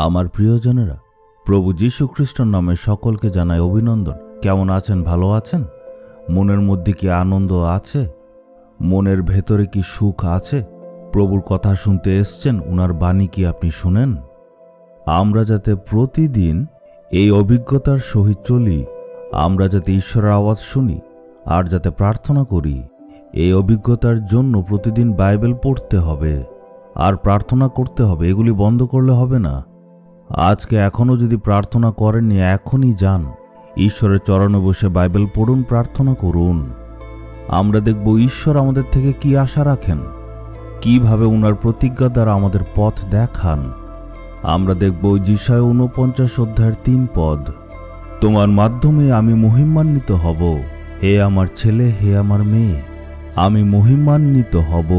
আমার প্রিয়জনেরা, প্রভু যীশু খ্রিস্টের নামে সকলকে জানাই অভিনন্দন। কেমন আছেন? ভালো আছেন? মনের মধ্যে কি আনন্দ আছে? মনের ভেতরে কি সুখ আছে? প্রভুর কথা শুনতে এসছেন? উনার বাণী কি আপনি শুনেন? আমরা যাতে প্রতিদিন এই অভিজ্ঞতার সহিত চলি, আমরা যাতে ঈশ্বরের আওয়াজ শুনি আর যাতে প্রার্থনা করি, এই অভিজ্ঞতার জন্য প্রতিদিন বাইবেল পড়তে হবে আর প্রার্থনা করতে হবে। এগুলি বন্ধ করলে হবে না। আজকে এখনও যদি প্রার্থনা করেননি, এখনই যান ঈশ্বরের চরণে বসে বাইবেল পড়ুন, প্রার্থনা করুন। আমরা দেখব ঈশ্বর আমাদের থেকে কি আশা রাখেন, কিভাবে উনার প্রতিজ্ঞা দ্বারা আমাদের পথ দেখান। আমরা দেখব যিশায়া 49 অধ্যায়ের 3 পদ, তোমার মাধ্যমে আমি মহিমান্বিত হব, হে আমার ছেলে, হে আমার মেয়ে, আমি মহিমান্বিত হব,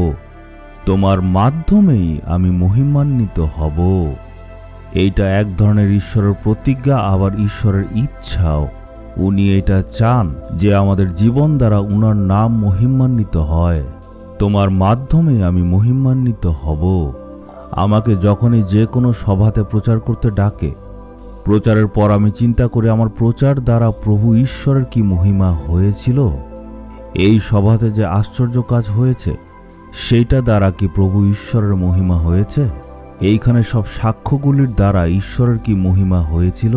তোমার মাধ্যমেই আমি মহিমান্বিত হব। এইটা এক ধরনের ঈশ্বরের প্রতিজ্ঞা, আবার ঈশ্বরের ইচ্ছাও। উনি এটা চান যে আমাদের জীবন দ্বারা উনার নাম মহিমান্বিত হয়। তোমার মাধ্যমে আমি মহিমান্বিত হব। আমাকে যখনই যে কোনো সভাতে প্রচার করতে ডাকে, প্রচারের পর আমি চিন্তা করি আমার প্রচার দ্বারা প্রভু ঈশ্বরের কি মহিমা হয়েছিল, এই সভাতে যে আশ্চর্য কাজ হয়েছে সেইটা দ্বারা কি প্রভু ঈশ্বরের মহিমা হয়েছে, এইখানে সব সাক্ষ্যগুলির দ্বারা ঈশ্বরের কি মহিমা হয়েছিল।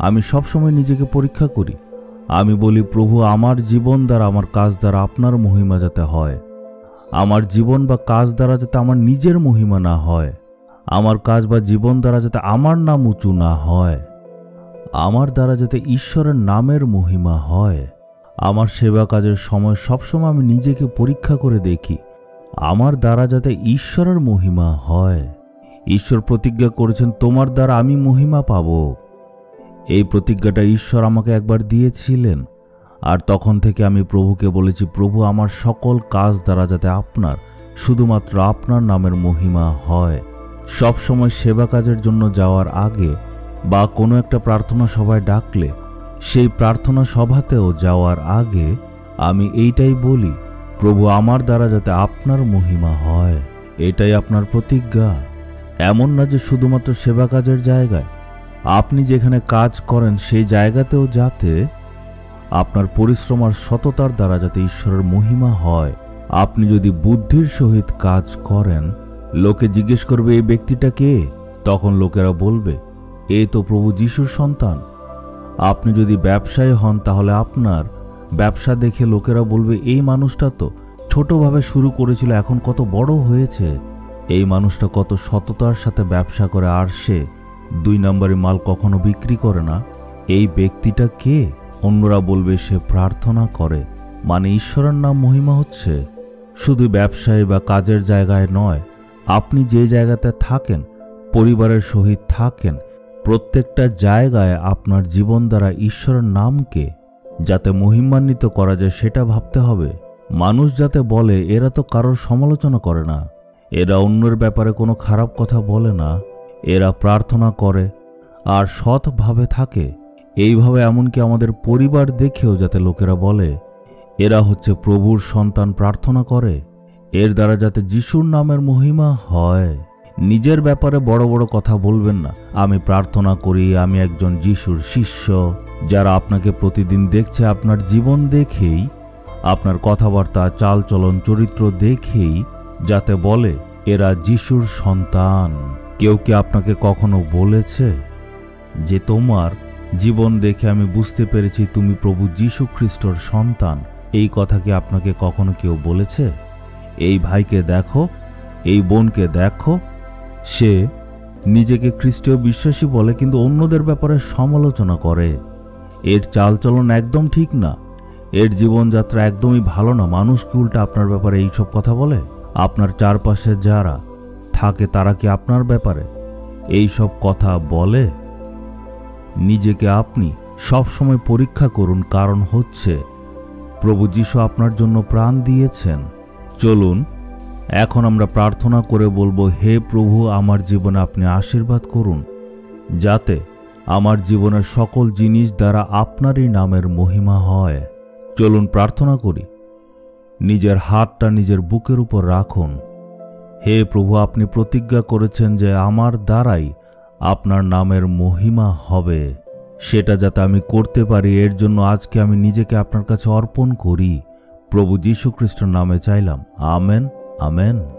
আমি সবসময় নিজেকে পরীক্ষা করি। আমি বলি, প্রভু আমার জীবন দ্বারা, আমার কাজ দ্বারা আপনার মহিমা যাতে হয়। আমার জীবন বা কাজ দ্বারা যাতে আমার নিজের মহিমা না হয়, আমার কাজ বা জীবন দ্বারা যাতে আমার নাম উঁচু না হয়, আমার দ্বারা যাতে ঈশ্বরের নামের মহিমা হয়। আমার সেবা কাজের সময় সবসময় আমি নিজেকে পরীক্ষা করে দেখি আমার দ্বারা যাতে ঈশ্বরের মহিমা হয়। ঈশ্বর প্রতিজ্ঞা করেছেন, তোমার দ্বারা আমি মহিমা পাব। এই প্রতিজ্ঞাটা ঈশ্বর আমাকে একবার দিয়েছিলেন, আর তখন থেকে আমি প্রভুকে বলেছি, প্রভু আমার সকল কাজ দ্বারা যাতে আপনার, শুধুমাত্র আপনার নামের মহিমা হয়। সব সময় সেবা কাজের জন্য যাওয়ার আগে বা কোনো একটা প্রার্থনা সভায় ডাকলে, সেই প্রার্থনা সভাতেও যাওয়ার আগে আমি এইটাই বলি, প্রভু আমার দ্বারা যাতে আপনার মহিমা হয়। এটাই আপনার প্রতিজ্ঞা। এমন না যে শুধুমাত্র সেবা কাজের জায়গায়, আপনি যেখানে কাজ করেন সেই জায়গাতেও যাতে আপনার পরিশ্রম আর সততার দ্বারা যাতে ঈশ্বরের মহিমা হয়। আপনি যদি বুদ্ধির সহিত কাজ করেন, লোকে জিজ্ঞেস করবে এই ব্যক্তিটা কে, তখন লোকেরা বলবে এ তো প্রভু যিশুর সন্তান। আপনি যদি ব্যবসায়ী হন, তাহলে আপনার ব্যবসা দেখে লোকেরা বলবে এই মানুষটা তো ছোটভাবে শুরু করেছিল, এখন কত বড় হয়েছে। এই মানুষটা কত সততার সাথে ব্যবসা করে, আর সে 2 নম্বরে মাল কখনো বিক্রি করে না। এই ব্যক্তিটা কে? অন্যরা বলবে সে প্রার্থনা করে, মানে ঈশ্বরের নাম মহিমা হচ্ছে। শুধু ব্যবসায়ী বা কাজের জায়গায় নয়, আপনি যে জায়গাতে থাকেন, পরিবারের সহিত থাকেন, প্রত্যেকটা জায়গায় আপনার জীবন দ্বারা ঈশ্বরের নামকে যাতে মহিমান্বিত করা যায় সেটা ভাবতে হবে। মানুষ যাতে বলে এরা তো কারোর সমালোচনা করে না, এরা অন্যের ব্যাপারে কোনো খারাপ কথা বলে না, এরা প্রার্থনা করে আর সৎভাবে থাকে। এইভাবে এমনকি আমাদের পরিবার দেখেও যাতে লোকেরা বলে এরা হচ্ছে প্রভুর সন্তান, প্রার্থনা করে। এর দ্বারা যাতে যিশুর নামের মহিমা হয়। নিজের ব্যাপারে বড় বড় কথা বলবেন না, আমি প্রার্থনা করি, আমি একজন যিশুর শিষ্য। যারা আপনাকে প্রতিদিন দেখছে, আপনার জীবন দেখেই, আপনার কথাবার্তা, চালচলন, চরিত্র দেখেই যাতে বলে এরা যিশুর সন্তান। কেউ কি আপনাকে কখনো বলেছে যে তোমার জীবন দেখে আমি বুঝতে পেরেছি তুমি প্রভু যীশু খ্রিস্টর সন্তান? এই কথা কি আপনাকে কখনো কেউ বলেছে? এই ভাইকে দেখো, এই বোনকে দেখো, সে নিজেকে খ্রিস্টীয় বিশ্বাসী বলে কিন্তু অন্যদের ব্যাপারে সমালোচনা করে। এর চালচলন একদম ঠিক না, এর জীবনযাত্রা একদমই ভালো না। মানুষ কি উল্টা আপনার ব্যাপারে এইসব কথা বলে? আপনার চারপাশে যারা থাকে তারা কি আপনার ব্যাপারে এই সব কথা বলে? নিজেকে আপনি সব সময় পরীক্ষা করুন, কারণ হচ্ছে প্রভু যিশু আপনার জন্য প্রাণ দিয়েছেন। চলুন এখন আমরা প্রার্থনা করে বলবো, হে প্রভু, আমার জীবনে আপনি আশীর্বাদ করুন, যাতে আমার জীবনের সকল জিনিস দ্বারা আপনারই নামের মহিমা হয়। চলুন প্রার্থনা করি। নিজের হাতটা নিজের বুকের উপর রাখুন। হে প্রভু, আপনি প্রতিজ্ঞা করেছেন যে আমার দ্বারাই আপনার নামের মহিমা হবে, সেটা যাতে আমি করতে পারি, এর জন্য আজকে আমি নিজেকে আপনার কাছে অর্পণ করি। প্রভু যীশু খ্রিস্টের নামে চাইলাম, আমেন, আমেন।